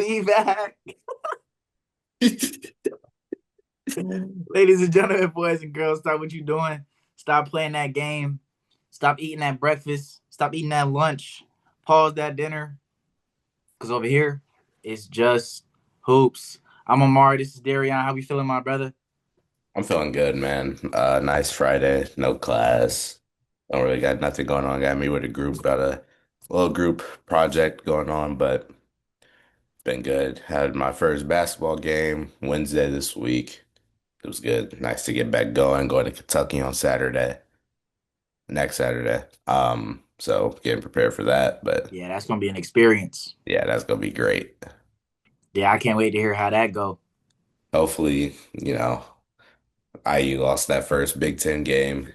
be back. Ladies and gentlemen, boys and girls, stop what you're doing. Stop playing that game. Stop eating that breakfast. Stop eating that lunch. Pause that dinner. Because over here, it's just hoops. I'm Amari. This is Darion. How we feeling, my brother? I'm feeling good, man. Nice Friday, no class. Don't really got nothing going on. Got me with a group, got a little group project going on, but been good. Had my first basketball game Wednesday this week. It was good. Nice to get back going to Kentucky on Saturday, next Saturday. So getting prepared for that, but Yeah, that's going to be an experience. yeah, that's gonna be great. Yeah, I can't wait to hear how that go. Hopefully, IU lost that first Big Ten game.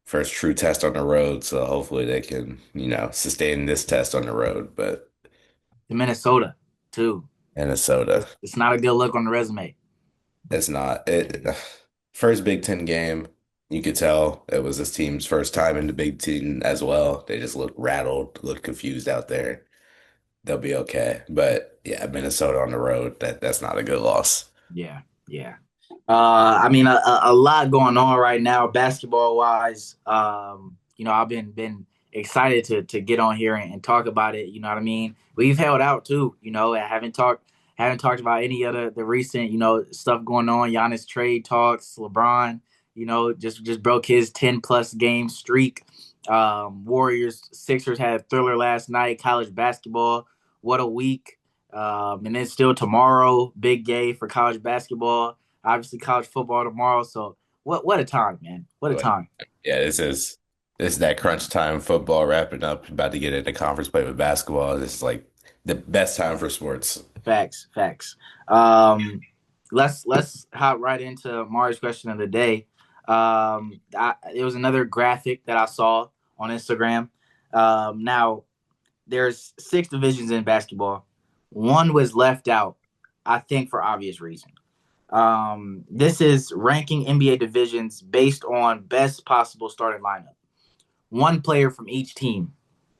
First true test on the road, so hopefully they can, sustain this test on the road. But To Minnesota, too. Minnesota, It's not a good look on the resume. it's not it. First Big Ten game, you could tell it was this team's first time in the Big Ten as well. They just looked rattled, looked confused out there. They'll be okay, but yeah, Minnesota on the road, that's not a good loss. Yeah, yeah. I mean, a lot going on right now, basketball wise. I've been excited to get on here and talk about it. You know what I mean? We've held out too. I haven't talked about any of the recent stuff going on. Giannis trade talks, LeBron. Just broke his 10+ game streak. Warriors Sixers had a thriller last night. College basketball. What a week. And then still tomorrow, big day for college basketball. Obviously, college football tomorrow. So what a time, man! What a But time. yeah, this is that crunch time football wrapping up, about to get into conference play with basketball. This is like the best time for sports. Facts, facts. Um, let's hop right into Mari's question of the day. It was another graphic that I saw on Instagram. Now there's 6 divisions in basketball. One was left out, I think, for obvious reason. This is ranking NBA divisions based on best possible starting lineup. One player from each team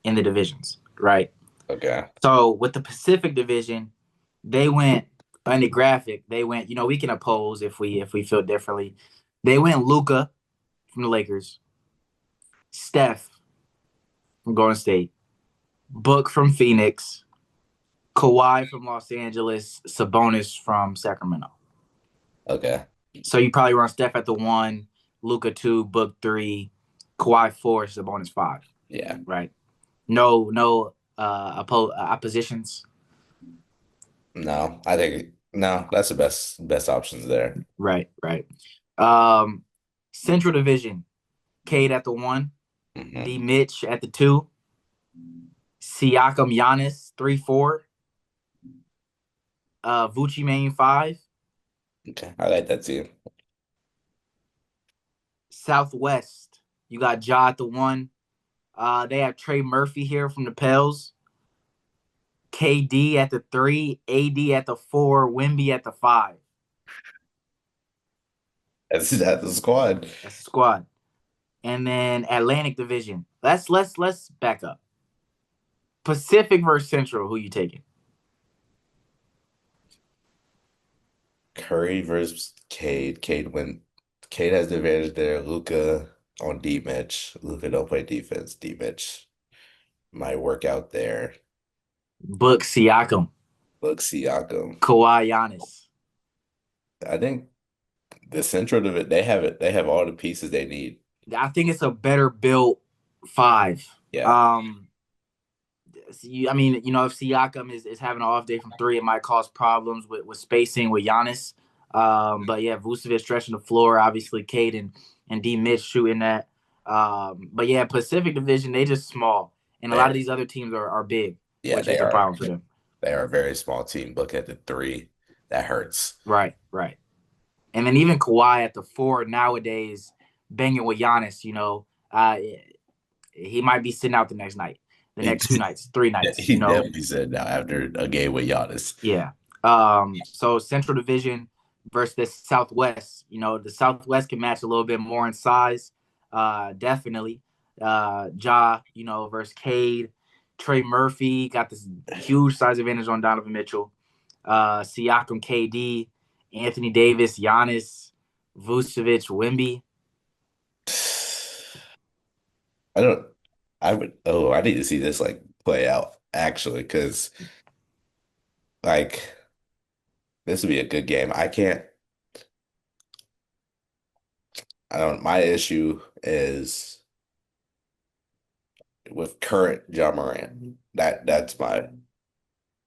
in the divisions, right? Okay. So with the Pacific Division, they went on the graphic. They went, we can oppose if we feel differently. They went Luca from the Lakers, Steph from Golden State, Book from Phoenix, Kawhi from Los Angeles, Sabonis from Sacramento. Okay. So you probably run Steph at the 1, Luca 2, Book 3, Kawhi 4, Sabonis 5. Yeah. Right. No oppositions. No, I think no, that's the best options there. Right, right. Um, Central Division, Cade at the 1, Hmm. D Mitch at the 2, Siakam Giannis 3-4, Vucci Main 5. Okay. I like that too. Southwest, you got Ja at the 1. They have Trey Murphy here from the Pels. KD at the 3, AD at the 4, Wimby at the 5. That's the squad. That's the squad. And then Atlantic Division. Let's back up. Pacific versus Central. Who you taking? Curry versus Cade. Cade has the advantage there. Luca on D Mitch. Luca don't play defense. D Mitch might work out there. Book Siakam, Look, Siakam. Kawhi Giannis. I think the central of it, they have it. They have all the pieces they need. I think it's a better built 5. Yeah. Um, I mean, if Siakam is having an off day from 3, it might cause problems with spacing with Giannis. But yeah, Vucevic stretching the floor, obviously Cade and D Mitch shooting that. But yeah, Pacific Division, they just small. And a lot of They're these other teams are big, yeah, which they is a are. problem for them. They are a very small team. Look at the three. That hurts. Right, right. And then even Kawhi at the 4 nowadays, banging with Giannis, he might be sitting out the next night, the He, next 2 nights, 3 nights, he definitely said now after a game with Giannis. Yeah. So Central Division versus the Southwest. The Southwest can match a little bit more in size. Definitely. Ja, versus Cade. Trey Murphy got this huge size advantage on Donovan Mitchell. Siakam, KD, Anthony Davis, Giannis, Vucevic, Wemby. I don't. I would. Oh, I need to see this like play out actually, because like this would be a good game. I can't. I don't. My issue is with current Ja Morant. That's my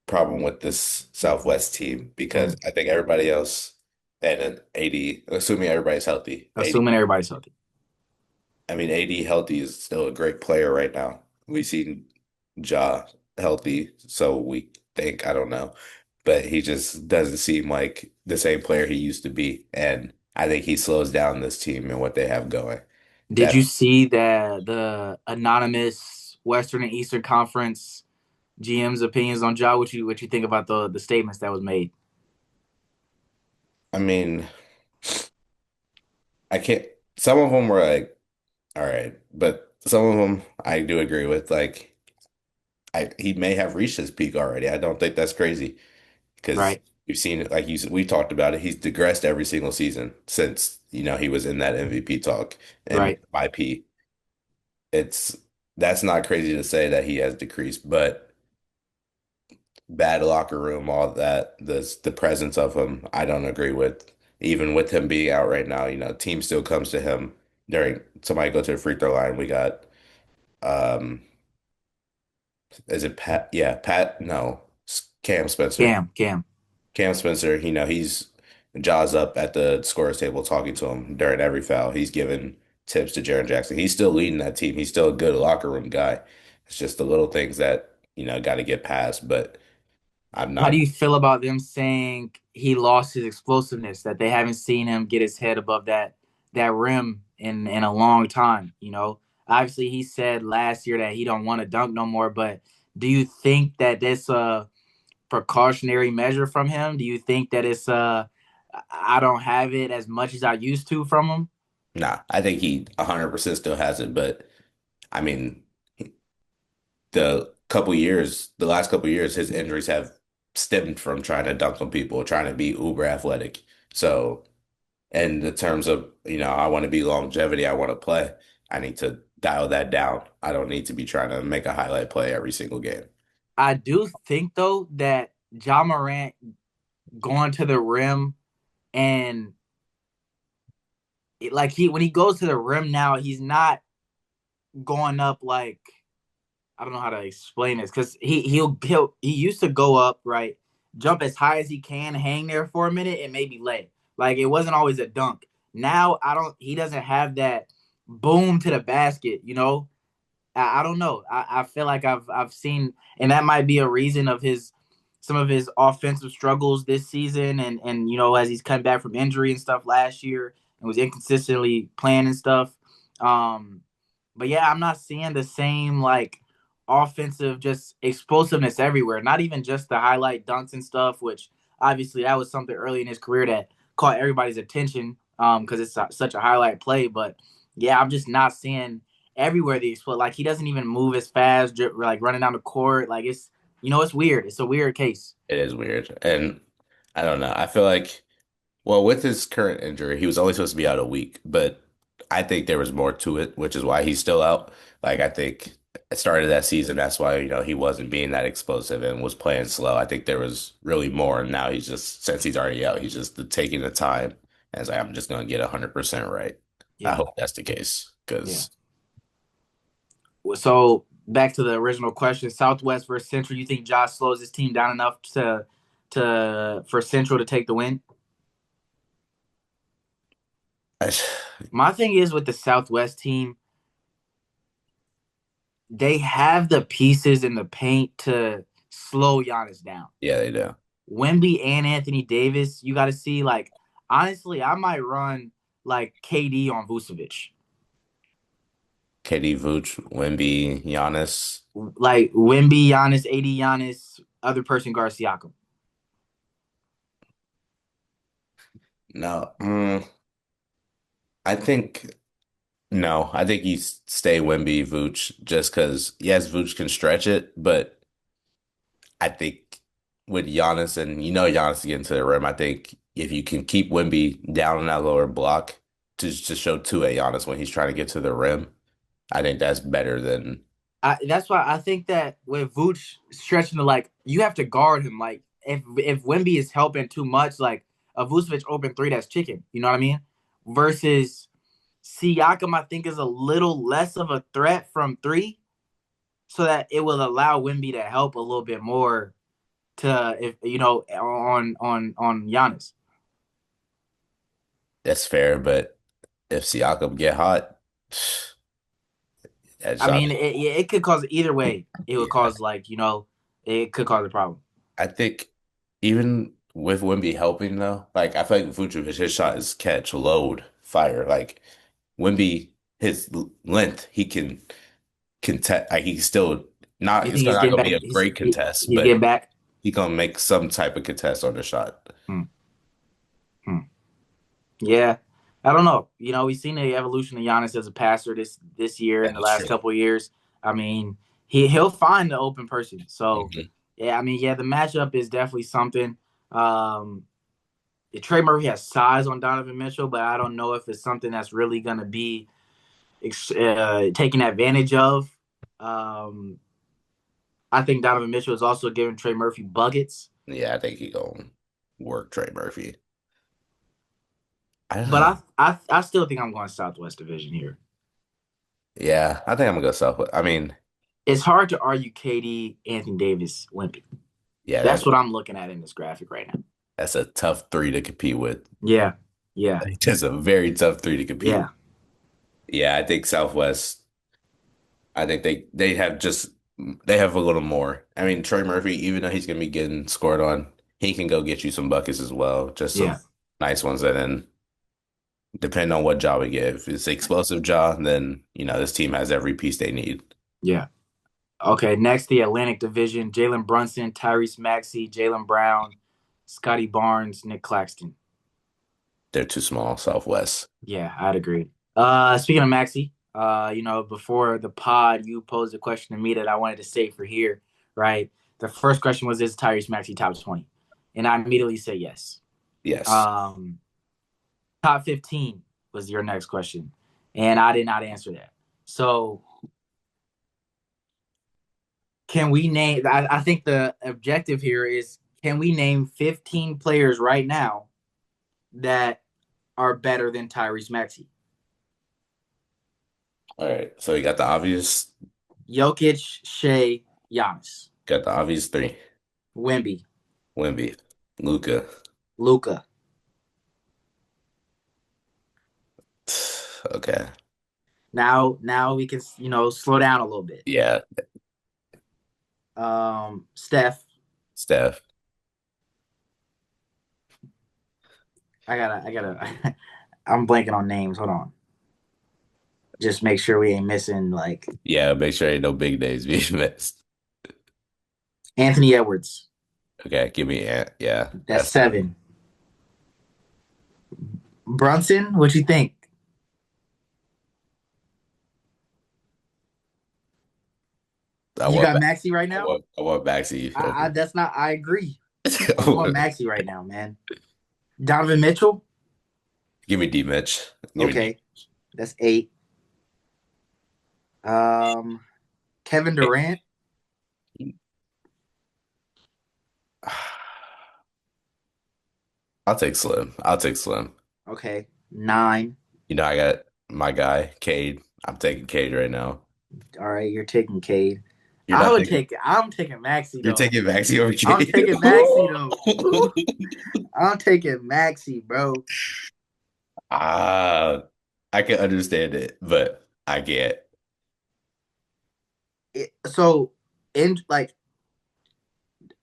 problem with this Southwest team because I think everybody else and then AD, assuming everybody's healthy, AD. Assuming everybody's healthy. I mean, AD healthy is still a great player right now. We've seen Ja healthy, so we think, I don't know, but he just doesn't seem like the same player he used to be. And I think he slows down this team and what they have going. Did That, you see that the anonymous Western and Eastern Conference GM's opinions on Ja? What you think about the statements that was made? I mean, I can't, some of them were like, all right, but some of them I do agree with. Like, he may have reached his peak already. I don't think that's crazy because Right, we've seen it, like you said, we talked about it. He's digressed every single season since, he was in that MVP talk and right. IP. It's that's not crazy to say that he has decreased, but bad locker room, all that, the presence of him, I don't agree with. Even with him being out right now, team still comes to him during somebody go to the free throw line. We got um is it Pat? Yeah, Pat, no, Cam Spencer. Cam. Cam Spencer, he's jaws up at the scorer's table talking to him during every foul. He's giving tips to Jaren Jackson. He's still leading that team. He's still a good locker room guy. It's just the little things that, got to get past. But I'm How do not, you feel about them saying he lost his explosiveness? That they haven't seen him get his head above that rim in a long time. Obviously he said last year that he don't want to dunk no more. But do you think that this precautionary measure from him? Do you think that it's I don't have it as much as I used to from him? nah, I think he 100% still has it. But I mean, the last couple years, his injuries have stemmed from trying to dunk on people, trying to be uber athletic. So, in the terms of, I want to be longevity, I want to play, I need to dial that down. I don't need to be trying to make a highlight play every single game. I do think though that Ja Morant going to the rim and like he when he goes to the rim now, he's not going up like I don't know how to explain this because he used to go up right, jump as high as he can, hang there for a minute, and maybe lay. Like it wasn't always a dunk. Now I don't. He doesn't have that boom to the basket. I don't know. I feel like I've seen, and that might be a reason of his some of his offensive struggles this season, and as he's come back from injury and stuff last year and was inconsistently playing and stuff. Um, but yeah, I'm not seeing the same like offensive just explosiveness everywhere. Not even just the highlight dunks and stuff, which obviously that was something early in his career that caught everybody's attention because it's such a highlight play. But yeah, I'm just not seeing everywhere the explode. Like he doesn't even move as fast, like running down the court. Like it's weird. It's a weird case. It is weird. And I don't know. I feel like, well, with his current injury, he was only supposed to be out a week, but I think there was more to it, which is why he's still out. Like, I think at the start of that season, that's why, he wasn't being that explosive and was playing slow. I think there was really more. And now he's just, since he's already out, he's just taking the time. And it's like, I'm just going to get 100% right. I Yeah, hope that's the case yeah. because So back to the original question: Southwest versus Central. You think Josh slows his team down enough to for Central to take the win? My thing is with the Southwest team, they have the pieces in the paint to slow Giannis down. yeah, they do. Wemby and Anthony Davis, you got to see. Like honestly, I might run like KD on Vucevic. KD, Vooch, Wemby, Giannis. Like Wemby, Giannis, AD, Giannis, other person guard Siakam. No, I think. No, I think you stay Wemby, Vooch, just because yes, Vooch can stretch it, but I think with Giannis, and Giannis getting to the rim, I think if you can keep Wemby down in that lower block to show two-way Giannis when he's trying to get to the rim, I think that's better than That's why I think that with Vooch stretching the like, you have to guard him. Like if Wemby is helping too much, like a Vucevic open three, that's chicken. You know what I mean? Versus Siakam, I think is a little less of a threat from three, so that it will allow Wemby to help a little bit more to if on Giannis. that's fair, but if Siakam get hot, that I shot, mean, it could cause either way. It would yeah. cause it could cause a problem. I think even with Wemby helping though, like I feel like Vucevic, his shot is catch, load, fire. Like Wemby, his length, he can contest. Like he's still not. You It's think he's not getting gonna back? be a great contest, He's but getting back. he gonna make some type of contest on the shot. Hmm. Hmm. Yeah, I don't know. We've seen the evolution of Giannis as a passer this year Yeah, and the that's last true. couple of years. I mean, he'll find the open person. So Mhm. yeah, I mean, yeah, the matchup is definitely something. Um, Trey Murphy has size on Donovan Mitchell, but I don't know if it's something that's really going to be taken advantage of. Um, I think Donovan Mitchell is also giving Trey Murphy buckets, Yeah, I think he gonna work Trey Murphy. I don't but know. I still think I'm going Southwest Division here. Yeah, I think I'm gonna go South. I mean, It's hard to argue KD, Anthony Davis, Wimpy. yeah, That's what I'm looking at in this graphic right now. that's a tough three to compete with. Yeah, yeah, That's a very tough three to compete with. yeah, Yeah, I think Southwest. I think they have a little more. I mean, Trey Murphy, even though he's gonna be getting scored on, he can go get you some buckets as well, just some yeah, nice ones. And then depending on what job we give, if it's explosive job, then this team has every piece they need. yeah. Okay, next the Atlantic Division: Jalen Brunson, Tyrese Maxey, Jalen Brown, Scotty Barnes, Nick Claxton. They're too small, Southwest. Yeah, I'd agree. Speaking of Maxey, before the pod, you posed a question to me that I wanted to say for here, right? The first question was, is Tyrese Maxey top 20? And I immediately say yes. Yes. Um, Top 15 was your next question, and I did not answer that. So, can we name? I think the objective here is, can we name 15 players right now that are better than Tyrese Maxey? All right. So you Jokic, Shea, Giannis, got the obvious three. Wemby, Wemby, Luca. Luca. Okay. Now we can slow down a little bit. Yeah, Steph. Steph. I gotta. I'm blanking on names. Hold on. Just make sure we ain't missing like Yeah, make sure ain't no big names being missed. Anthony Edwards. Okay, give me yeah. That's seven. Brunson, what you think? I You want got Maxi right I now? want Maxey over. I that's not. I agree. I'm going Maxi right now, man. Donovan Mitchell. Give me D Mitch. Give me D. Okay, that's eight. Um, Kevin Durant. I'll take Slim. I'll take Slim. Okay, nine. I got my guy, Cade. I'm taking Cade right now. All right, you're taking Cade. You're not taking I'm taking Maxi you're though. taking Maxey over I'm Cade. taking Maxi though. I'm taking Maxi, bro. Ah, I can understand it, but I can't. So, in like,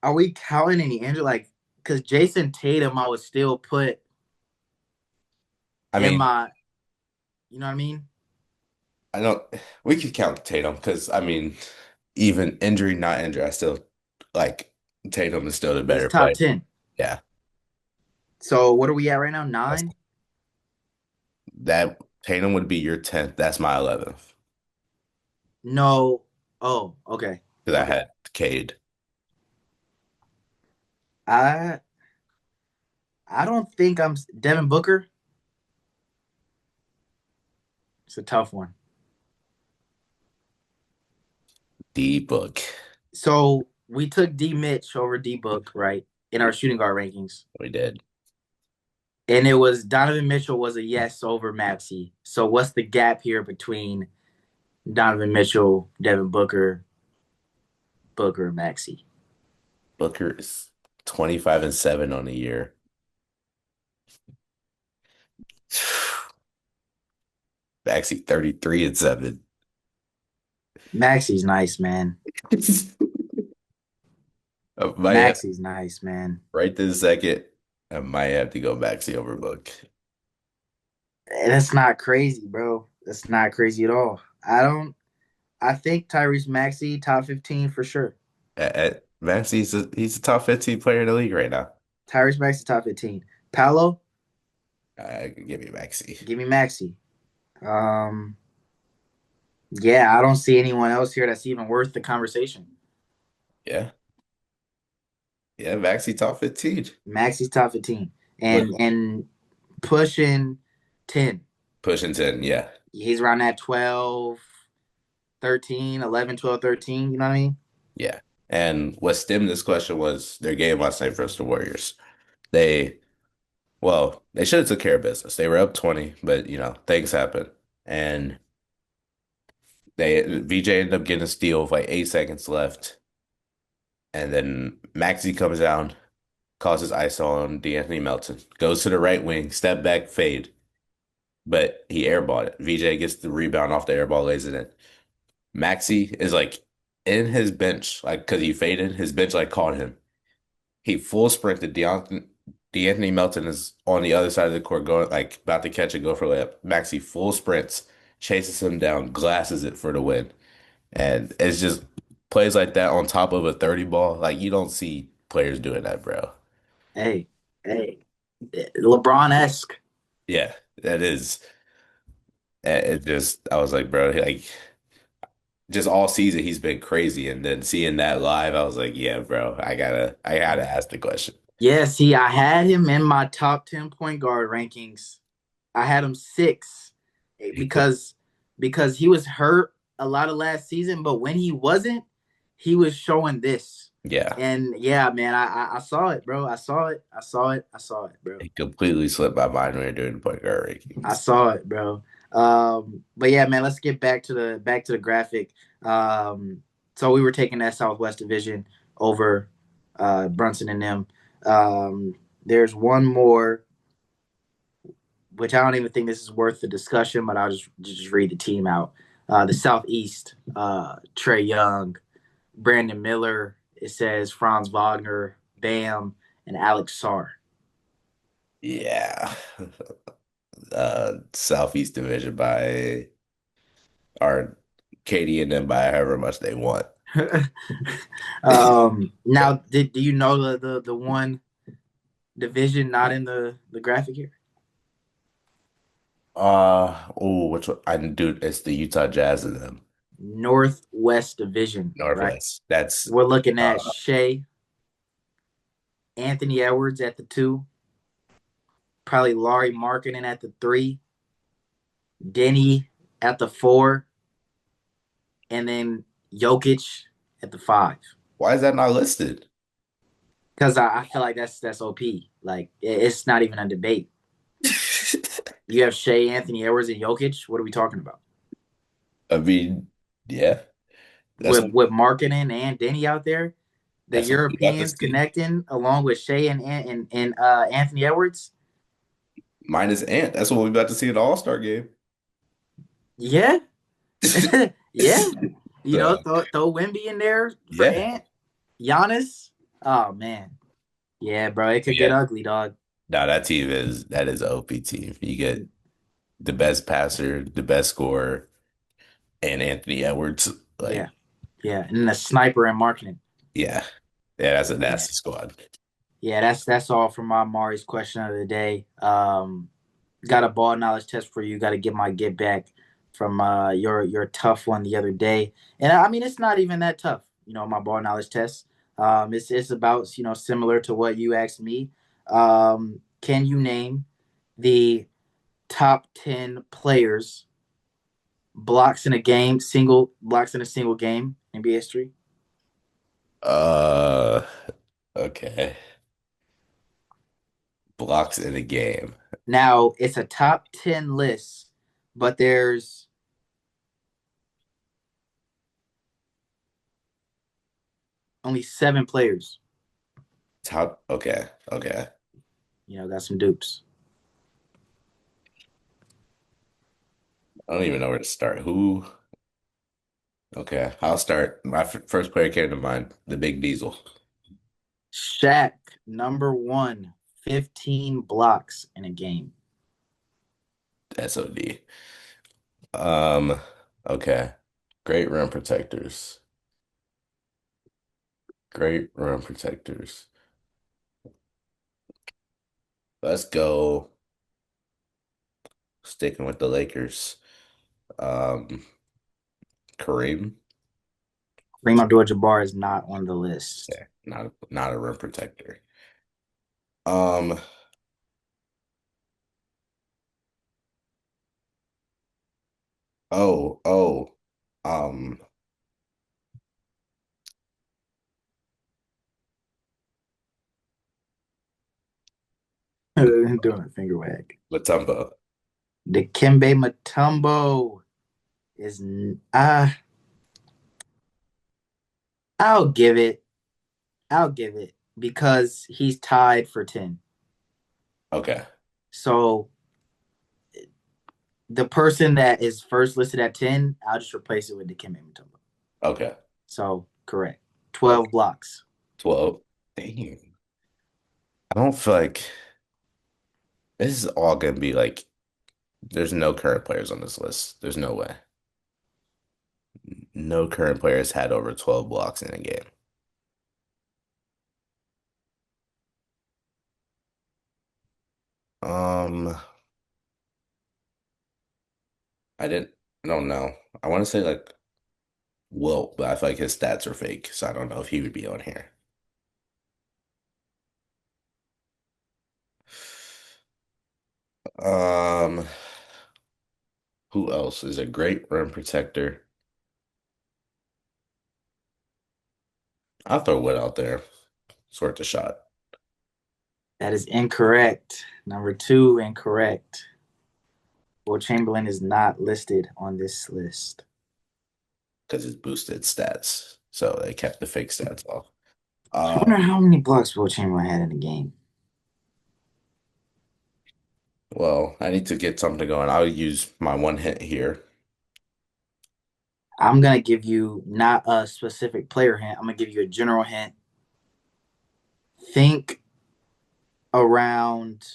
are we counting any injury? Like, because Jason Tatum, I would still put I in mean, my, you know what I mean? I don't. We could count Tatum because I mean, even injury, not injury, I still like Tatum is still the He's better top player. 10. Yeah, So what are we at right now? that's 9? that. Tatum would be your 10th. That's my 11th No. Oh, okay. because I Okay. had Cade. I I don't think I'm Devin Booker. It's a tough one. D Book. So we took D Mitch over D Book, right, in our shooting guard rankings. We did. And it was Donovan Mitchell was a yes over Maxey. So what's the gap here between Donovan Mitchell, Devin Booker, Booker, Maxey? Booker is 25-7 on the year. Maxey 33-7. Maxey's nice, man. Might Maxey's nice, man. right this second, I might have to go Maxey over Book. That's not crazy, bro. That's not crazy at all. I think Tyrese Maxey top 15 for sure. Maxey's he's a top 15 player in the league right now. Tyrese Maxey top 15. Paolo, Give me Maxey. give me Maxey. Um, yeah, I don't see anyone else here that's even worth the conversation. Yeah. Yeah, Maxey top 15. Maxey's top 15 Push, and pushing 10. pushing 10, yeah. He's around that 12, 13, 11, 12, 13. You know what I mean? Yeah. And what stemmed this question was their game last night versus the Warriors. They, well, they should have took care of business. They were up 20, but things happen. And VJ ended up getting a steal with like 8 seconds left. And then Maxey comes down, causes ISO on D'Anthony Melton, goes to the right wing, step back, fade. But he airballed it. VJ gets the rebound off the airball, lays it in. Maxey is like in his bench, like because he faded, his bench like caught him. He full sprinted. D'Anthony Melton is on the other side of the court, going like about to catch a go for layup. Maxey full sprints, chases him down, glasses it for the win. And it's just plays like that on top of a 30 ball. Like you don't see players doing that, bro. Hey, hey, LeBron-esque. Yeah, that is. It just I was like, bro, like just all season he's been crazy, and then seeing that live, I was like, yeah, bro, I gotta ask the question. Yeah, see, I had him in my top 10 point guard rankings. I had him six He put, because he was hurt a lot of last season, but when he wasn't, he was showing this. yeah, And yeah, man, I saw it, bro. I saw it. I saw it. I saw it, bro. he completely slipped my mind when we were doing the point guard I rankings. saw it, bro. But yeah, man, let's get back to the graphic. So we were taking that Southwest Division over Brunson and them. There's one more, which I don't even think this is worth the discussion, but I'll just read the team out. The Southeast, Trey Young, Brandon Miller. It says Franz Wagner, Bam, and Alex Sarr. Yeah, Southeast Division by our Katie and them by however much they want. Now, do you know the one division not in the graphic here? Oh, which one? I do. It's the Utah Jazz and them. Northwest Division, right? Northwest. That's We're looking at uh Shea, Anthony Edwards at the two, probably Laurie Markkinen at the three, Denny at the four, and then Jokic at the five. why is that not listed? Because I feel like that's OP. Like it's not even a debate. You have Shea, Anthony Edwards, and Jokic. What are we talking about? I mean, yeah, that's With Markkinen and Denny out there, the that's what we about to Europeans see. connecting along with Shea and Anthony Edwards. Minus Ant. That's what we about to see in the All-Star game. Yeah, yeah. You know, So throw Wemby in there for yeah. Ant, Giannis. Oh man, yeah, bro, it could get Yeah. ugly, dog. No, that is a OP team. You get the best passer, the best scorer, and Anthony Edwards. Yeah, Like, yeah, and the sniper and marketing. yeah. Yeah, that's a Yeah, nasty squad. yeah. That's all for my Mari's question of the day. Got a ball knowledge test for you. Got to get my get back from your tough one the other day, and I mean it's not even that tough. You know my ball knowledge test. It's about similar to what you asked me. Can you name the top 10 players blocks in a game, single blocks in a single game, NBA history? Uh, okay. Blocks in a game. Now it's a top 10 list, but there's only 7 players. Top. Okay. Okay. Got some dupes. I don't even know where to start. Who? Okay, I'll start. My first player came to mind, the Big Diesel. Shaq, number one, 15 blocks in a game. SOD. Um, okay. Great rim protectors. Great rim protectors. Let's go. Sticking with the Lakers. Um, Kareem. Kareem Abdul-Jabbar is not on the list. Yeah, not a rim protector. Um, oh, oh. Um, Doing a finger wag. Latumbo. Dikembe Mutombo is I'll give it. I'll give it because he's tied for 10. Okay, So the person that is first listed at 10, I'll just replace it with Dikembe Mutombo. okay, So correct. okay. 12 blocks. 12. Dang. I don't feel like this is all gonna be like there's no current players on this list. There's no way. No current players had over 12 blocks in a game. Um, I didn't, I don't know. I want to say like Wilt, but I feel like his stats are fake, so I don't know if he would be on here. Um, who else is a great rim protector? I'll throw Wood out there. Sort the shot That is incorrect. Number two, incorrect. Will Chamberlain is not listed on this list. because it's boosted stats, so they kept the fake stats off. I Um, wonder how many blocks Will Chamberlain had in the game. well, I need to get something going. I'll use my one hint here. I'm gonna give you not a specific player hint. I'm gonna give you a general hint. Think around.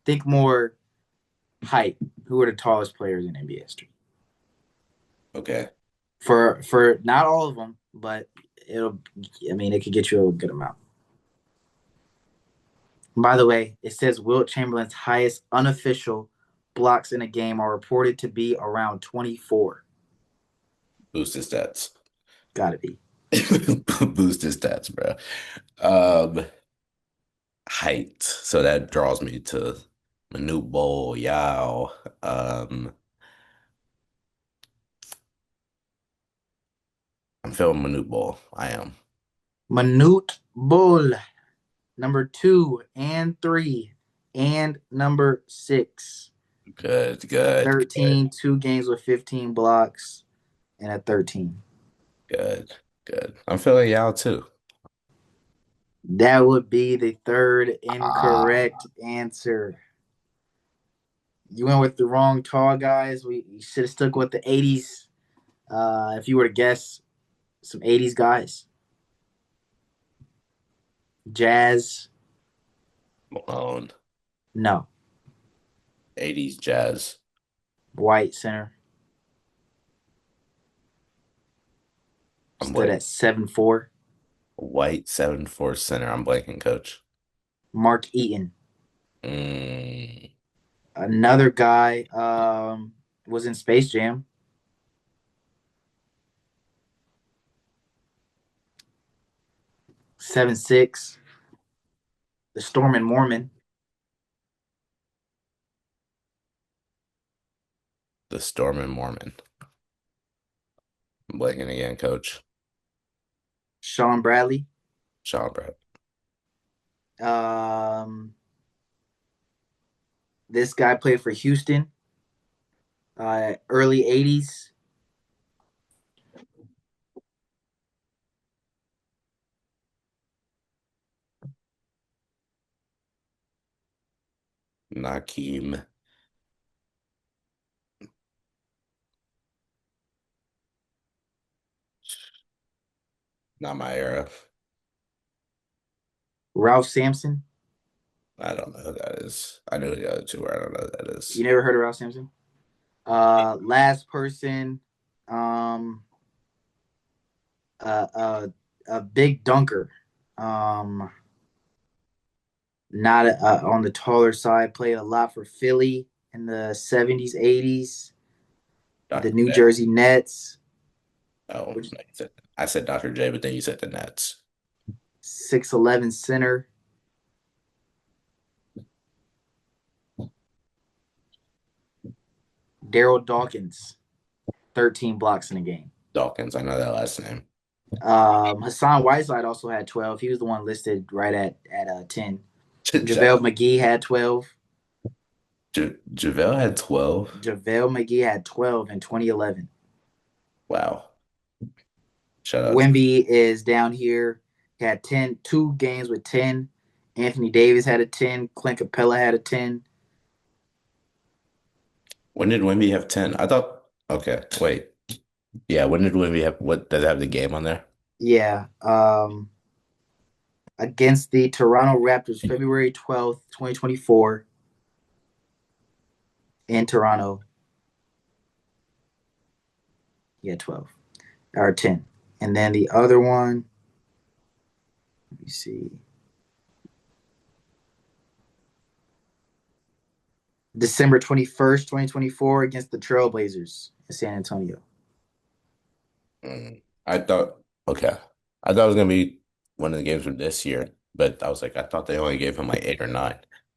Think more height. Who are the tallest players in NBA history? Okay. For not all of them, but it'll. I mean, it could get you a good amount. By the way, it says Wilt Chamberlain's highest unofficial blocks in a game are reported to be around 24. Boost his stats. Gotta be. Boost his stats, bro. Um, height. So that draws me to Manute Bol, Yao. I'm feeling Manute Bol. I am. Manute Bol, number two and three, and number six. Good, good, good, 13, 2 games with 15 blocks, and a 13. good, good. I'm feeling Yao too. That would be the third Ah, incorrect answer. You went with the wrong tall guys. We should have stuck with the 80s. If you were to guess some 80s guys, Jazz, Malone. no. 80s jazz. White center I'm stood blank. at 7'4". White 7'4" center. I'm blanking, coach. Mark Eaton. Mm, Another guy was in Space Jam. 7-6. The Storm and Mormon. The Storm and Mormon. I'm blanking again, coach. Sean Bradley. Sean Brett. Um, this guy played for Houston. Early 80s. Nakeem. Not my era. Ralph Sampson. I don't know who that is. I know who the other two are. I don't know who that is. You never heard of Ralph Sampson? Last person. Um, a big dunker. Um, not on the taller side. Played a lot for Philly in the 70s, 80s. The Dr. New J. Jersey Nets. Oh, no, Which I said Dr. J, but then you said the Nets. 6'11" center. Daryl Dawkins. 13 blocks in a game. Dawkins. I know that last name. Hassan Whiteside also had 12. He was the one listed right at 10. Ja- JaVale McGee had 12. JaVale had 12. JaVale McGee had 12 in 2011. Wow. Shout out to Wemby is down here. He had 10, 2 games with 10. Anthony Davis had a 10. Clint Capella had a 10. when did Wemby have 10? I thought, okay, wait. Yeah, when did Wemby have, what, does it have the game on there? Yeah. Against the Toronto Raptors, February 12th, 2024, in Toronto. Yeah, 12 or 10. And then the other one, let me see. December 21st, 2024, against the Trailblazers in San Antonio. I thought, okay. I thought it was going to be one of the games from this year, but I was like, I thought they only gave him like 8 or 9.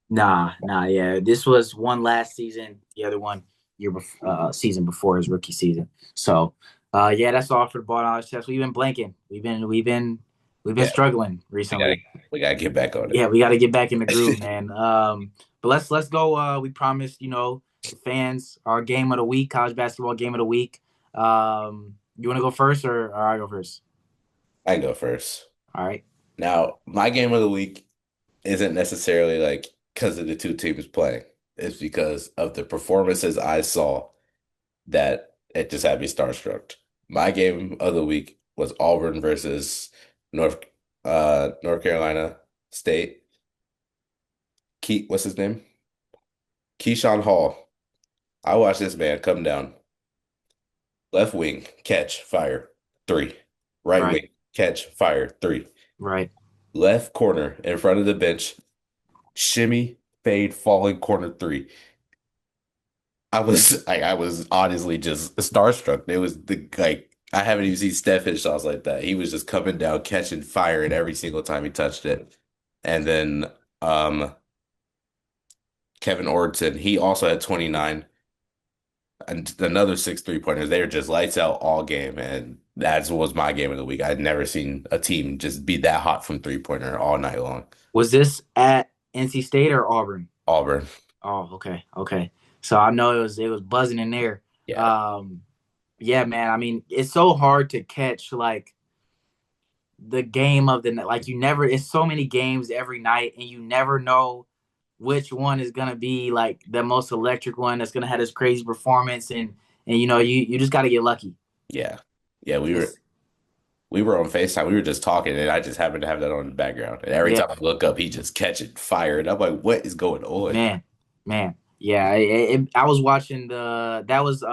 Nah, yeah. This was one last season, the other one season before his rookie season. So, yeah, that's all for the ball knowledge test. We've been blanking. We've been Yeah, struggling we gotta, recently. we gotta get back on Yeah, we got to get back in the groove, it. man. But let's go. We promised, the fans our game of the week, college basketball game of the week. You want to go first, or I go first? I go first. All right. Now, my game of the week isn't necessarily like because of the two teams playing. It's because of the performances I saw that it just had me starstruck. My game of the week was Auburn versus North North Carolina State. What's his name? Keyshawn Hall. I watched this man come down. Left wing, catch, fire, three. Right Right. wing, catch, fire, three. Right. Left corner in front of the bench, shimmy, fade, falling corner three. I was honestly just starstruck. It was the like I haven't even seen Steph hit shots like that. He was just coming down, catching fire, and every single time he touched it. And then um Kevin Orton, he also had 29 and another 6 3-pointers. They were just lights out all game, and that was my game of the week. I'd never seen a team just be that hot from 3-pointer all night long. Was this at NC State or Auburn? Auburn, Oh, okay, okay. So I know it was buzzing in there. yeah, Um, yeah, man. I mean, it's so hard to catch like the game of the night. Like you never. It's so many games every night, and you never know which one is gonna be like the most electric one that's gonna have this crazy performance, and you just got to get lucky. yeah, yeah. We were It's we were on FaceTime. We were just talking, and I just happened to have that on in the background. And every yeah, time I look up, he just catching fire, and I'm like, "What is going on?" man, man. Yeah, I was watching that was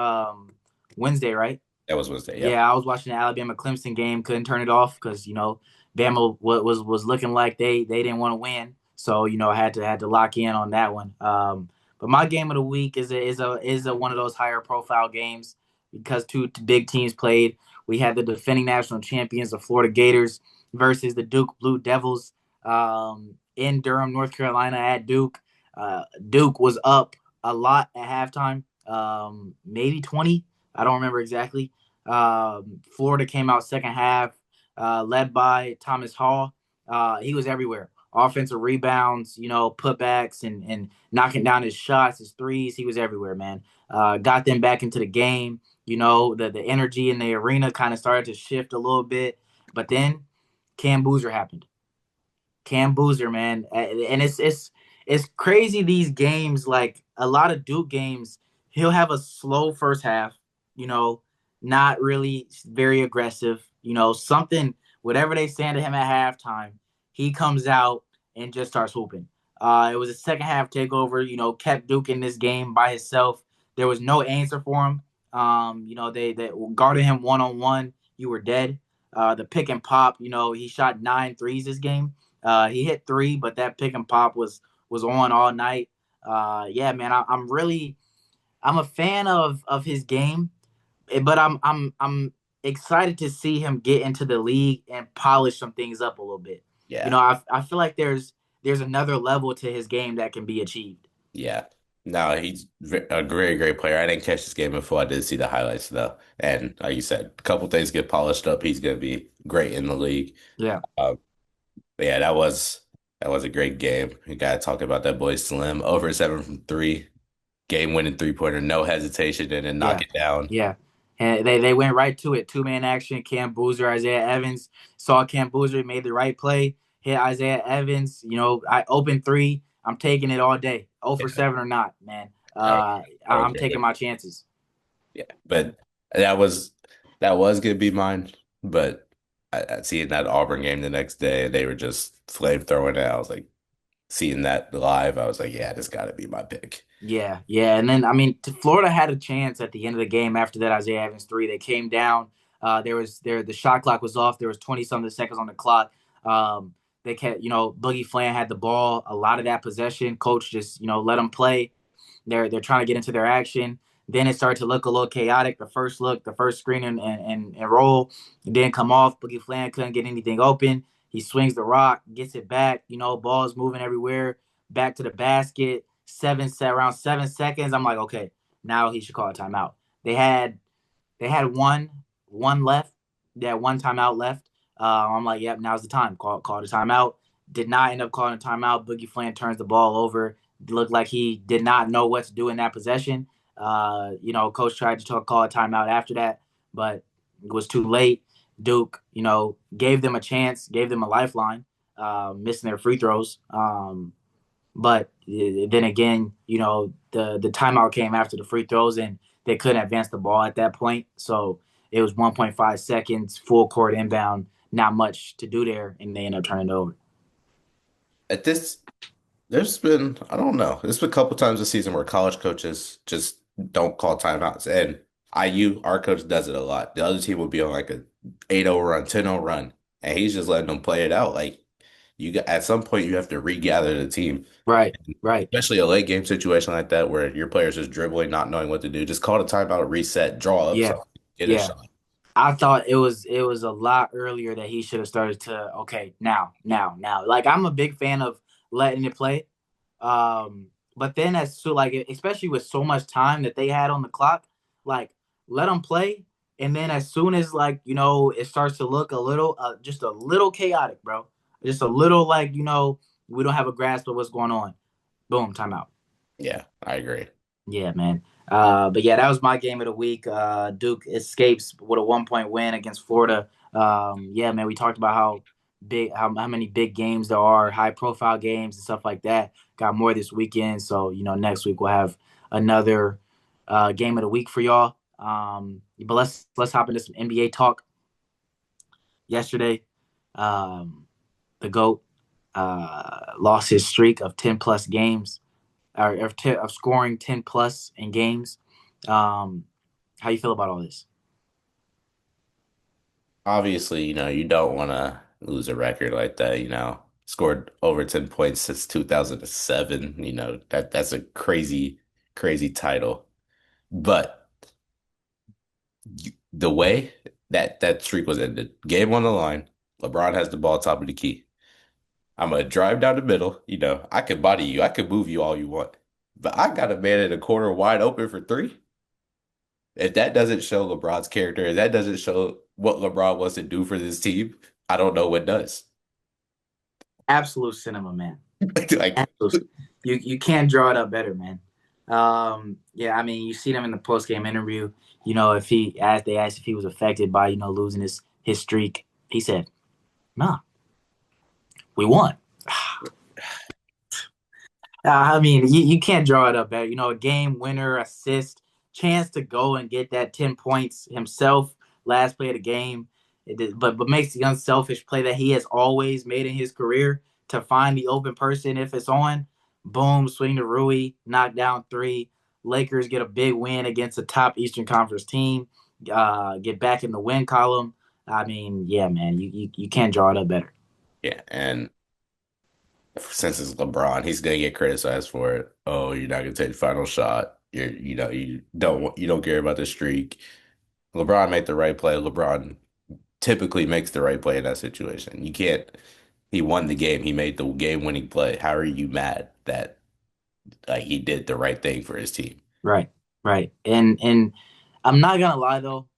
Wednesday, right? That was Wednesday. Yep. Yeah, I was watching the Alabama Clemson game. Couldn't turn it off because Bama was looking like they didn't want to win. So I had to lock in on that one. But my game of the week is a one of those higher profile games because two big teams played. We had the defending national champions, the Florida Gators, versus the Duke Blue Devils in Durham, North Carolina at Duke. Duke was up a lot at halftime, maybe 20. I don't remember exactly. Florida came out second half, led by Thomas Hall. He was everywhere. Offensive rebounds, putbacks and knocking down his shots, his threes. He was everywhere, man. Got them back into the game. The energy in the arena kind of started to shift a little bit. But then Cam Boozer happened. Cam Boozer, man, and it's crazy these games. Like a lot of Duke games, he'll have a slow first half, you know, not really very aggressive, something whatever they stand to him at halftime, he comes out and just starts hooping. It was a second half takeover, kept Duke in this game by himself. There was no answer for him. They guarded him one on one. You were dead. The pick and pop, he shot 9 threes this game. He hit three, but that pick and pop was on all night. Yeah, man, I'm a fan of his game, but I'm excited to see him get into the league and polish some things up a little bit. Yeah. I feel like there's another level to his game that can be achieved. Yeah. No, he's a great, great player. I didn't catch this game before. I did see the highlights though. And like you said, a couple things get polished up. He's gonna be great in the league. Yeah, Um, but yeah, that was a great game. You gotta talk about that boy Slim. Over 7 from 3, game winning 3-pointer, no hesitation, and then knock yeah, it down. yeah. And they went right to it. 2-man action. Cam Boozer, Isaiah Evans saw Cam Boozer, made the right play, hit Isaiah Evans. I open three. I'm taking it all day. 0 for Yeah, 7 or not, man. that was, that was I'm taking great. my chances. Yeah, but that was gonna be mine. But I seeing that Auburn game the next day, they were just flame throwing it. I was like, seeing that live, I was like, yeah, this got to be my pick. Yeah, yeah. And then, I mean, Florida had a chance at the end of the game after that Isaiah Evans three. They came down. The shot clock was off. There was 20 something seconds on the clock. They kept, Boogie Flan had the ball a lot of that possession. Coach just, let them play. They're trying to get into their action. Then it started to look a little chaotic. The first screen and roll didn't come off. Boogie Flan couldn't get anything open. He swings the rock, gets it back. Ball's moving everywhere. Back to the basket. Around 7 seconds. I'm like, okay, now he should call a timeout. They had one left. They had one timeout left. I'm like, yep, now's the time. Call the timeout. Did not end up calling a timeout. Boogie Flan turns the ball over. Looked like he did not know what to do in that possession. Coach tried to call a timeout after that, but it was too late. Duke, gave them a chance, gave them a lifeline, missing their free throws. But then again, the timeout came after the free throws, and they couldn't advance the ball at that point. So it was 1.5 seconds, full court inbound, not much to do there, and they ended up turning it over. At this, there's been, I don't know, there's been a couple times this season where college coaches just don't call timeouts. And our coach does it a lot. The other team will be on like a 8-0 run, 10-0 run, and he's just letting them play it out. Like at some point you have to regather the team, Right, right. especially a late game situation like that where your players just dribbling, not knowing what to do. Just call the timeout, reset, draw up Yeah, something, get a yeah. shot. I thought it was a lot earlier that he should have started to okay now. Like I'm a big fan of letting it play, but then as so like especially with so much time that they had on the clock, like let them play, and then as soon as like it starts to look a little just a little chaotic, bro, just a little like we don't have a grasp of what's going on. Boom, timeout. Yeah, I agree. Yeah, man. But yeah, that was my game of the week. Duke escapes with a 1 point win against Florida. Yeah, man, we talked about how many big games there are, high profile games and stuff like that. Got more this weekend, so next week we'll have another game of the week for y'all. But let's hop into some NBA talk. Yesterday, um, the GOAT lost his streak of 10 plus games of scoring 10 plus in games. How you feel about all this? Obviously, you don't want to lose a record like that. Scored over 10 points since 2007. That's a crazy, crazy title. But the way that streak was ended, game on the line, LeBron has the ball top of the key. I'm gonna drive down the middle. I could body you, I could move you all you want, but I got a man in the corner wide open for three. If that doesn't show LeBron's character, if that doesn't show what LeBron wants to do for this team, I don't know what does. Absolute cinema, man. Like, Absolute. You can't draw it up better, man. Yeah, I mean, you see them in the post game interview. If they asked if he was affected by losing his streak, he said, "Nah, we won." I mean, you can't draw it up better. A game winner, assist, chance to go and get that 10 points himself, last play of the game. But makes the unselfish play that he has always made in his career to find the open person if it's on. Boom, swing to Rui, knock down three. Lakers get a big win against a top Eastern Conference team, get back in the win column. I mean, yeah, man, you can't draw it up better. yeah, and since it's LeBron, he's gonna get criticized for it. Oh, you're not gonna take the final shot. You don't care about the streak. LeBron made the right play. LeBron typically makes the right play in that situation. You can't. He won the game. He made the game-winning play. How are you mad that like he did the right thing for his team? Right, right. And I'm not gonna lie though,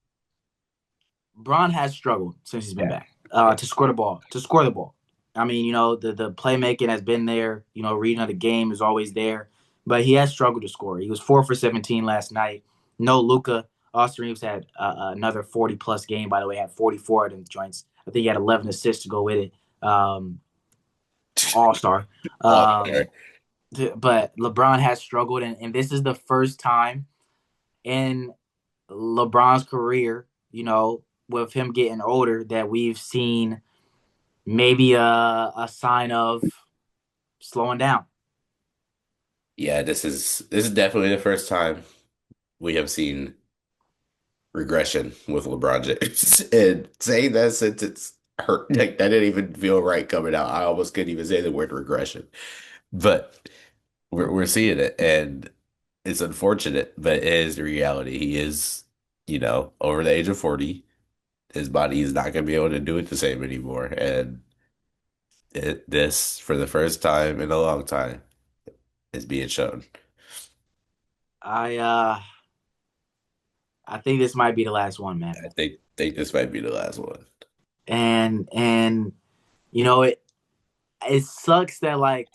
Braun has struggled since he's been Yeah, back yeah, to score the ball. To score the ball. I mean, the playmaking has been there. Reading of the game is always there, but he has struggled to score. He was 4 for 17 last night. No Luca. Austin Reeves had another 40 plus game. By the way, had 44 of them joints. I think he had 11 assists to go with it. All star. all Um, star. but LeBron has struggled, and this is the first time in LeBron's career, with him getting older, that we've seen maybe a sign of slowing down. Yeah, this is definitely the first time we have seen regression with LeBron James. And saying that sentence hurt. Like that didn't even feel right coming out. I almost couldn't even say the word regression. But we're seeing it, and it's unfortunate, but it is the reality. He is, over the age of 40. His body is not going to be able to do it the same anymore. And this, for the first time in a long time, is being shown. I uh I think this might be the last one, man. I think this might be the last one. And it sucks that, like,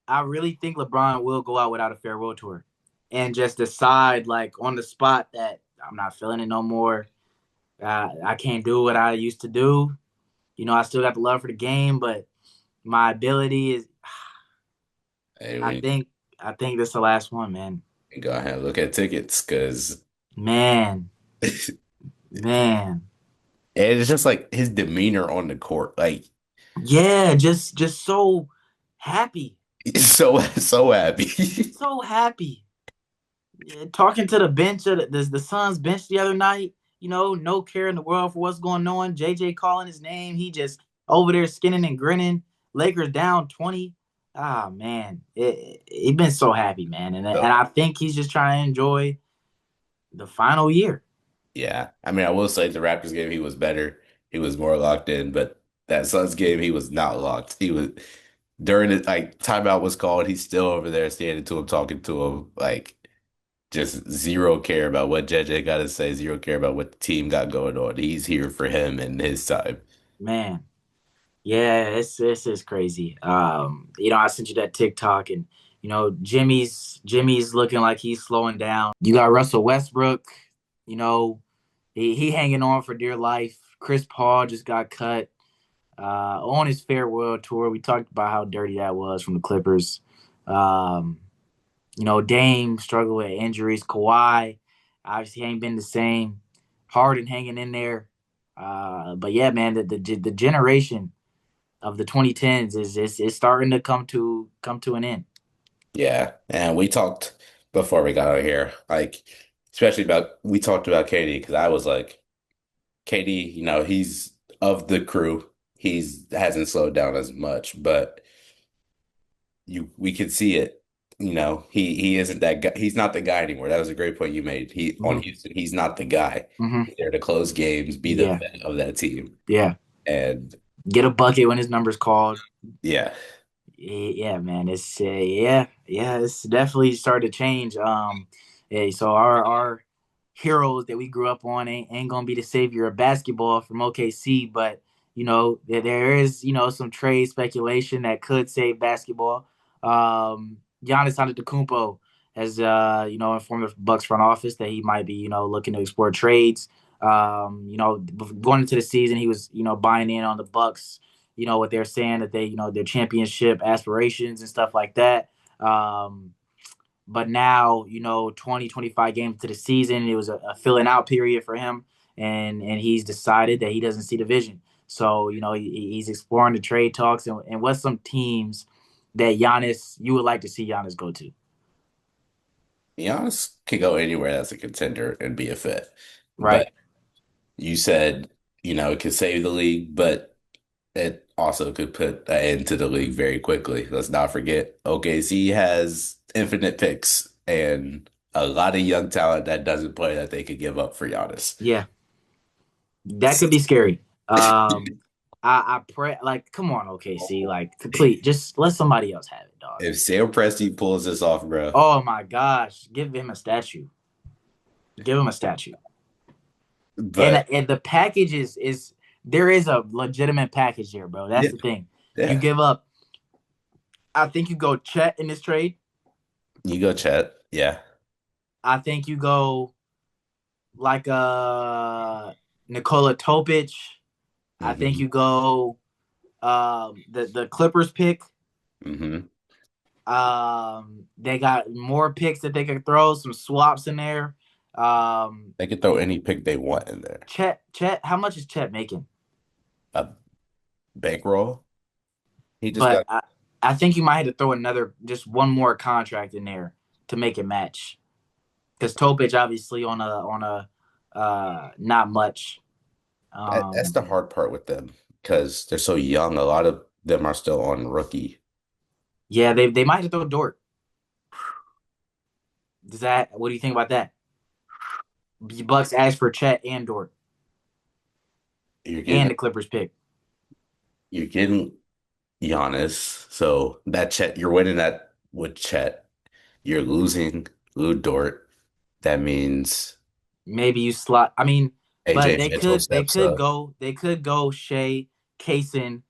I really think LeBron will go out without a farewell tour and just decide, like, on the spot that I'm not feeling it no more. I can't do what I used to do. I still got the love for the game, but my ability is. And I we think I think this is the last one, man. can go ahead and look at tickets because Man, and man. it's just like his demeanor on the court. Like Yeah, just so happy. he's so happy. So happy. Yeah, talking to the bench of the Suns bench the other night, no care in the world for what's going on. JJ calling his name. He just over there skinning and grinning. Lakers down 20. Ah, man. He been so happy, man. And So I think he's just trying to enjoy the final year. yeah, I mean, I will say the Raptors game he was better. He was more locked in, but that Suns game he was not locked. He was during it like timeout was called. He's still over there standing to him, talking to him, like just zero care about what JJ got to say, zero care about what the team got going on. He's here for him and his time. Man. Yeah, it's is crazy. I sent you that TikTok, and Jimmy's looking like he's slowing down. You got Russell Westbrook, you know, he hanging on for dear life. Chris Paul just got cut on his farewell tour. We talked about how dirty that was from the Clippers. Um, Dame struggled with injuries. Kawhi obviously ain't been the same. Harden hanging in there. But yeah, man, the generation of the 2010s is starting to come to an end. Yeah, and we talked before we got out here, like especially about we talked about KD because I was like, KD, he's of the crew. He's hasn't slowed down as much, but we could see it. He isn't that guy. He's not the guy anymore. That was a great point you made. He on Hmm. Houston, he's not the guy. Hmm. He's there to close games, be the Yeah, vet of that team. yeah. And Get a bucket when his number's called. yeah, Yeah, man, it's yeah, it's definitely started to change. Yeah, so our heroes that we grew up on ain't gonna be the savior of basketball from OKC, but there is some trade speculation that could save basketball. Giannis Antetokounmpo has informed the Bucks front office that he might be looking to explore trades. Going into the season, he was buying in on the Bucks, what they're saying that they, their championship aspirations and stuff like that. Um, but now, 20, 25 games to the season, it was a filling out period for him. And he's decided that he doesn't see the vision. So, he's exploring the trade talks and what's some teams that you would like to see Giannis go to, Giannis can go anywhere that's a contender and be a fit. But right? you said, it could save the league, but it also could put an end to the league very quickly. Let's not forget, OKC has infinite picks and a lot of young talent that doesn't play that they could give up for Giannis. Yeah, that could be scary. I pray, like, come on, OKC, like, complete, just let somebody else have it, dog. If Sam Presti pulls this off, bro, Oh my gosh, give him a statue. Give him a statue. And but and the package is there is a legitimate package here, bro. That's yeah, the thing. You yeah, give up. I think you go Chet in this trade. you go Chet, yeah. I think you go like Nikola Topic. I think Hmm. you go the Clippers pick. Hmm. They got more picks that they could throw, some swaps in there. They could throw any pick they want in there. Chet, how much is Chet making? A bankroll. He just But got I think you might have to throw just one more contract in there to make it match. Because Topic obviously on a not much. that's the hard part with them because they're so young. A lot of them are still on rookie. Yeah, they might have to throw Dort. What do you think about that? Bucks asked for Chet and Dort You're getting and the Clippers pick. you're getting Giannis, so that Chet, you're winning that with Chet. You're losing Lou Dort. That means Maybe you slot. I mean, but AJ Mitchell steps up. they could go Shea, Kaysen,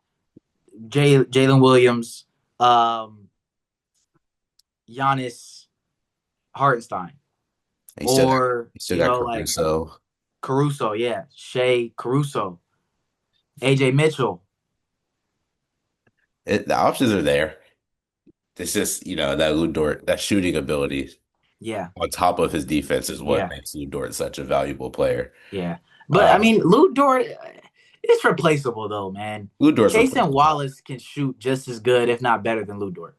Jalen Williams, um, Giannis, Hartenstein, He still got or he still got like Caruso. Caruso. Yeah, Shea, Caruso, AJ Mitchell. The options are there. It's just, that Lou Dort, that shooting ability Yeah, on top of his defense is what yeah, makes Lou Dort such a valuable player. yeah. But I Uh, mean, Lou Dort, it's replaceable though, man. Lou Dort's Kaysen replaceable. Wallace can shoot just as good, if not better, than Lou Dort.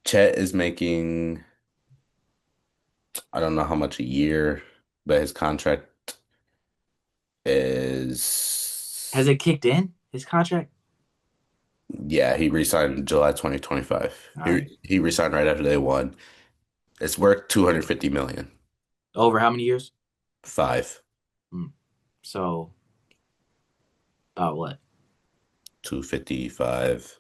Chet is making, I don't know how much a year, but his contract Has is, it kicked in his contract? yeah, he resigned July 2025. All right. He resigned right after they won. It's worth 250 million. Over how many years? Five, Hmm. So about what? 255,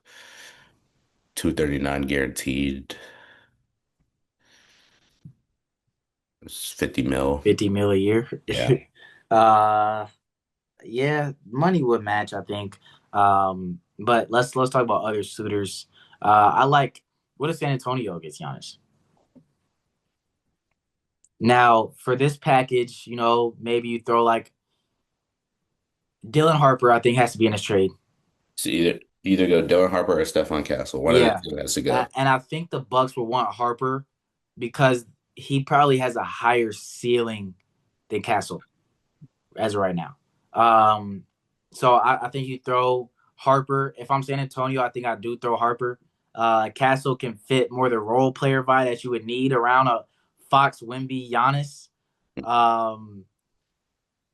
239 guaranteed. It's 50 mil. 50 mil a year. Yeah. uh yeah, money would match, I think. But let's talk about other suitors. I like what if San Antonio gets Giannis? Now, for this package, maybe you throw like Dylan Harper, I think has to be in this trade. So either go Dylan Harper or Stephon Castle. One of the Yeah. two has to go. And I think the Bucks will want Harper because he probably has a higher ceiling than Castle as of right now. Um, so I think you throw Harper. If I'm San Antonio, I think I do throw Harper. Castle can fit more the role player vibe that you would need around a Fox, Wemby, Giannis. Um,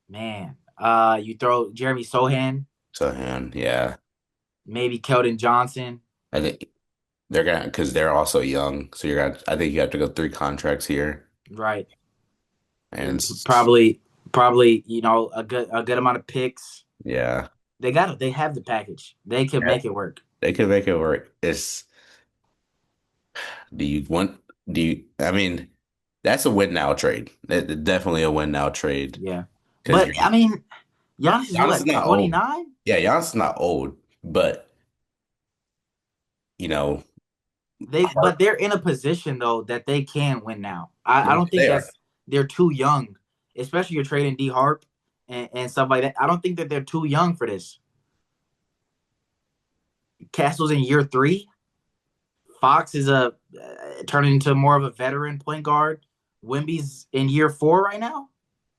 man, you throw Jeremy Sohan, So, yeah. maybe Keldon Johnson, I think they're gonna because they're also young. So I think you have to go three contracts here. right? And Probably a good amount of picks. Yeah. They have the package. They can Yeah. make it work. They could make it work. Do you want, I mean, that's a win now trade. Definitely a win now trade Yeah. because But I mean, Giannis is Giannis is what, not old. 29? Yeah, Giannis is not old, but you know, But they're in a position though that they can win now. I don't think they are. that's they're too young, especially you're trading D Harp and stuff like that. I don't think that they're too young for this. Castle's in year three. Fox is turning into more of a veteran point guard. Wimby's in year four right now.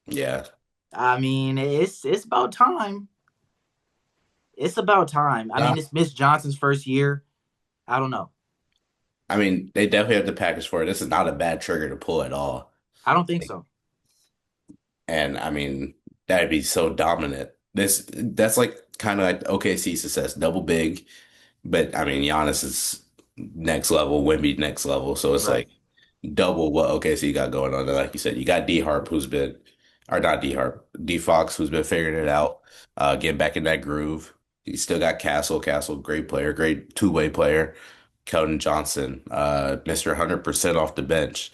Yeah. I mean, it's about time. It's about time. I No, mean, it's Miss Johnson's first year. I don't know. I mean, they definitely have the package for it. This is not a bad trigger to pull at all. I don't think so. And I mean, that'd be so dominant. That's like kind of like OKC success, double big. But I mean, Giannis is next level, Wemby next level. So it's Right. like double what OKC got going on. And like you said, you got D Harp, who's been, or not D Harp, D Fox, who's been figuring it out, getting back in that groove. You still got Castle, great player, great two-way player. Keldon Johnson, Mr. 100% off the bench.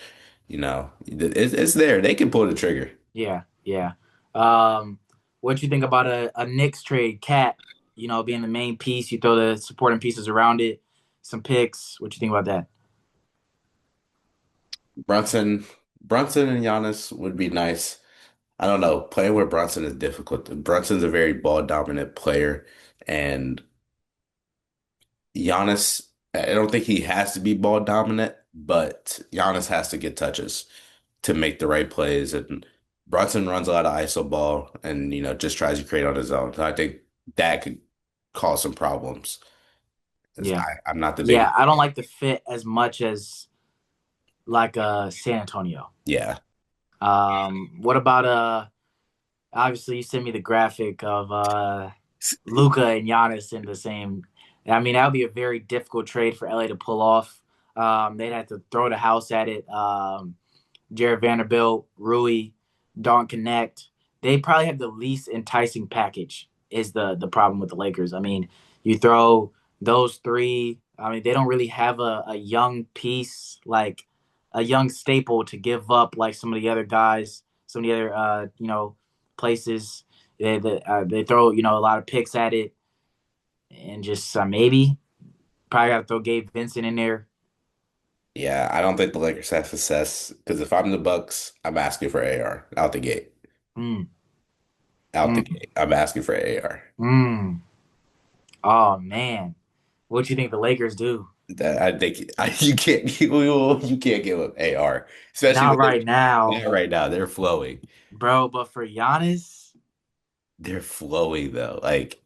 It's there. They can pull the trigger. Yeah. Yeah. Um, what you think about a Knicks trade? Cat, being the main piece. You throw the supporting pieces around it. Some picks. What you think about that? Brunson, Brunson and Giannis would be nice. I don't know. Playing with Brunson is difficult. Brunson's a very ball dominant player, and Giannis, I don't think he has to be ball dominant, but Giannis has to get touches to make the right plays. And Brunson runs a lot of ISO ball and, just tries to create on his own. So I think that could cause some problems. 'Cause Yeah. I'm not the Yeah. biggest. I don't like the fit as much as like San Antonio. Yeah. What about obviously you sent me the graphic of Luca and Giannis in the same. I mean, that would be a very difficult trade for LA to pull off. They'd have to throw the house at it. Jared Vanderbilt, Rui, don't connect. They probably have the least enticing package. Is the problem with the Lakers? I mean, you throw those three. I mean, they don't really have a young piece like a young staple to give up like some of the other guys, some of the other places. They throw a lot of picks at it and just maybe probably got to throw Gabe Vincent in there. Yeah. I don't think the Lakers have success because if I'm the Bucks, I'm asking for AR out the gate. Mm, Out the mm, gate. I'm asking for AR. mm. Oh man, what you think the Lakers do? That I think you can't you can't give up AR, especially Not with right yeah, now, right now. They're flowing. bro. But for Giannis, They're flowing though. Like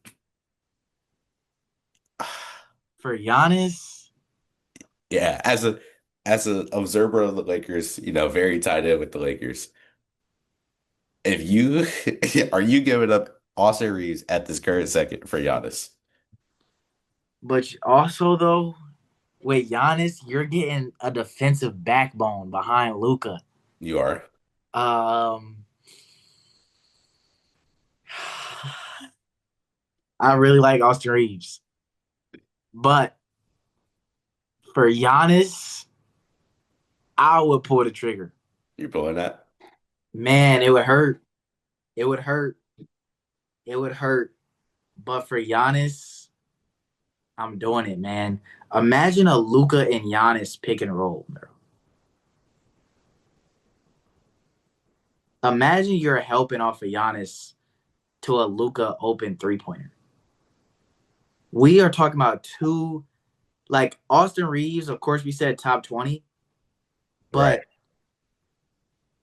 for Giannis, yeah, as a observer of the Lakers, very tied in with the Lakers. If you are you giving up Austin Reeves at this current second for Giannis? but also though with Giannis, you're getting a defensive backbone behind Luca. You are. Um, I really like Austin Reeves, but for Giannis, I would pull the trigger. You're pulling that. Man, it would hurt. It would hurt. It would hurt. But for Giannis, I'm doing it, man. Imagine a Luca and Giannis pick and roll, bro. Imagine you're helping off of Giannis to a Luca open 3 pointer. We are talking about two, like Austin Reeves, of course, we said top 20, Right. but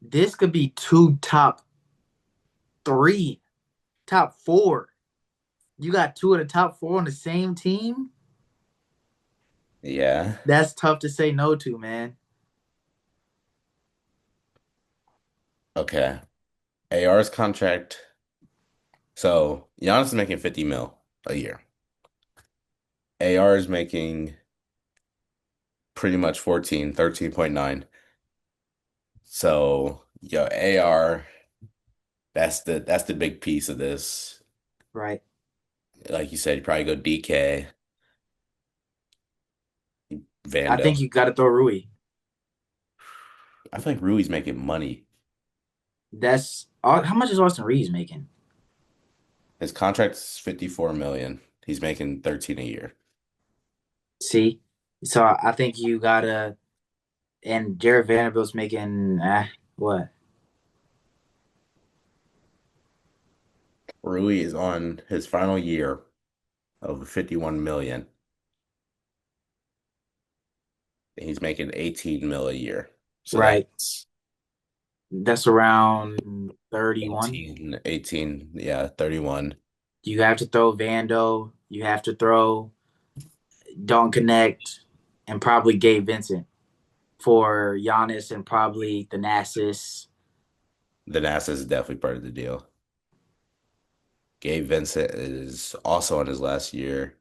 this could be two top three, top four. You got two of the top four on the same team. Yeah. That's tough to say no to, man. Okay. AR's contract. So Giannis is making 50 mil a year. AR is making pretty much 14, 13.9. So, AR, that's the big piece of this. Right. Like you said, you probably go DK, I Vando. think you got to throw Rui. I feel like Rui's making money. That's how much is Austin Reeves making? His contract's 54 million. He's making 13 a year. See, so I think you gotta, and Jared Vanderbilt's making what? Rui is on his final year of 51 million. He's making 18 mil a year. So Right. that's That's around 31. 18, yeah, 31. You have to throw Vando. You have to throw Don't Connect, and probably Gabe Vincent for Giannis and probably Thanasis. The NASA is definitely part of the deal. Gabe Vincent is also on his last year.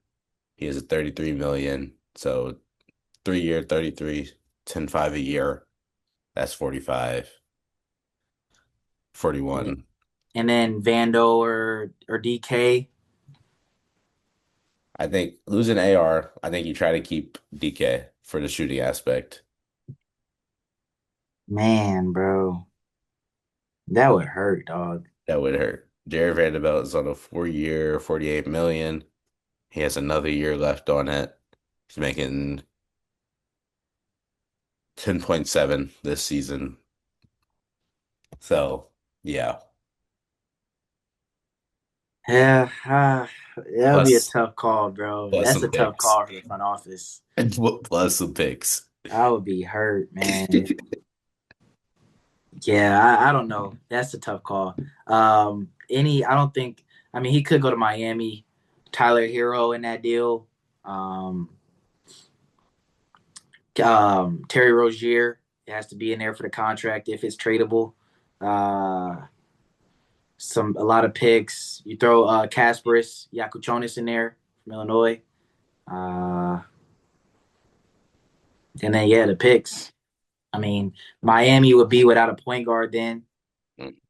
He has a 33 million. So 3 year, 33, 10-5 a year. That's 45, Yeah. 41. And then Vando or DK. I think losing AR, I think you try to keep DK for the shooting aspect. Man, bro, that would hurt, dog. That would hurt. Jared Vanderbilt is on a 4 year, 48 million. He has another year left on it. He's making 10.7 this season. So, yeah. Yeah, that would be a Plus, tough call, bro. plus That's a some tough picks. call for the front office. Plus some picks. I would be hurt, man. Yeah, I don't know. That's a tough call. I don't think. I mean, he could go to Miami. Tyler Hero in that deal. Um, Terry Rozier has to be in there for the contract if it's tradable. Uh, a lot of picks. You throw Kasparis Yakuchonis in there from Illinois. Uh, and then yeah, the picks. I mean, Miami would be without a point guard then.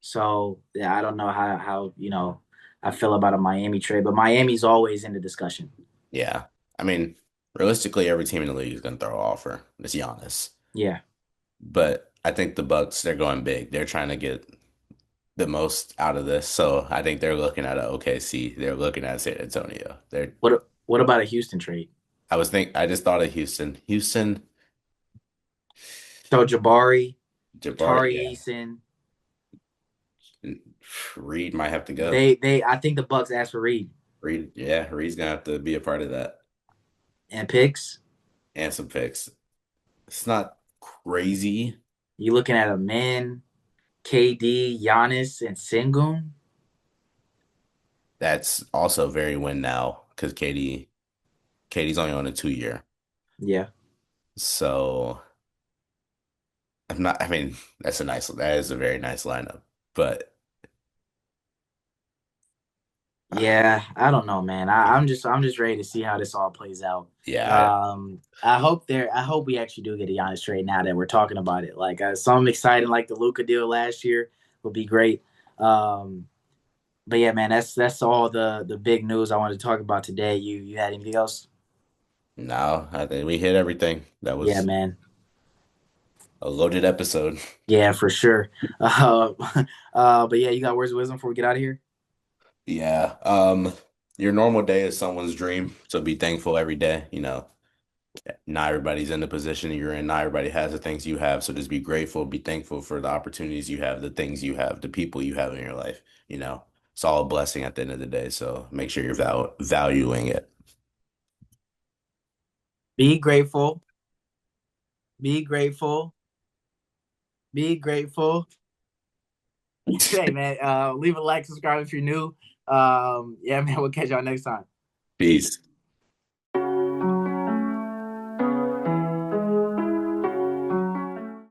So yeah, I don't know how I feel about a Miami trade, but Miami's always in the discussion. Yeah. I mean, realistically, every team in the league is going to throw an offer. Let's be honest. Yeah. But I think the Bucks, they're going big. They're trying to get the most out of this. So I think they're looking at a OKC. They're looking at San Antonio. They're What about a Houston trade? I just thought of Houston. Houston, So Jabari, Jabari, Tari yeah. Eason, Reed might have to go. they I think the Bucks asked for Reed Reed, yeah, Reed's gonna have to be a part of that. and picks. And some picks. It's not crazy. You looking at a men, KD, Giannis, and Sengun? That's also very win now because Katie's only on a 2 year. Yeah. So I'm not, I mean, that is a very nice lineup. But Yeah, I don't know, man. I'm just ready to see how this all plays out. yeah, I hope we actually do get a Giannis trade now that we're talking about it. Like something exciting like the Luka deal last year would be great. Um, but yeah, man, that's all the big news I wanted to talk about today. You had anything else? no, I think we hit everything. That Yeah, was man. a loaded episode. Yeah, for sure. But yeah, you got words of wisdom before we get out of here? Yeah. Your normal day is someone's dream. So be thankful every day. Not everybody's in the position you're in. Not everybody has the things you have. So just be grateful, be thankful for the opportunities you have, the things you have, the people you have in your life. It's all a blessing at the end of the day. So make sure you're valuing it. Be grateful. Be grateful. Be grateful. Hey man, leave a like, subscribe if you're new. Yeah, man, we'll catch y'all next time. Peace.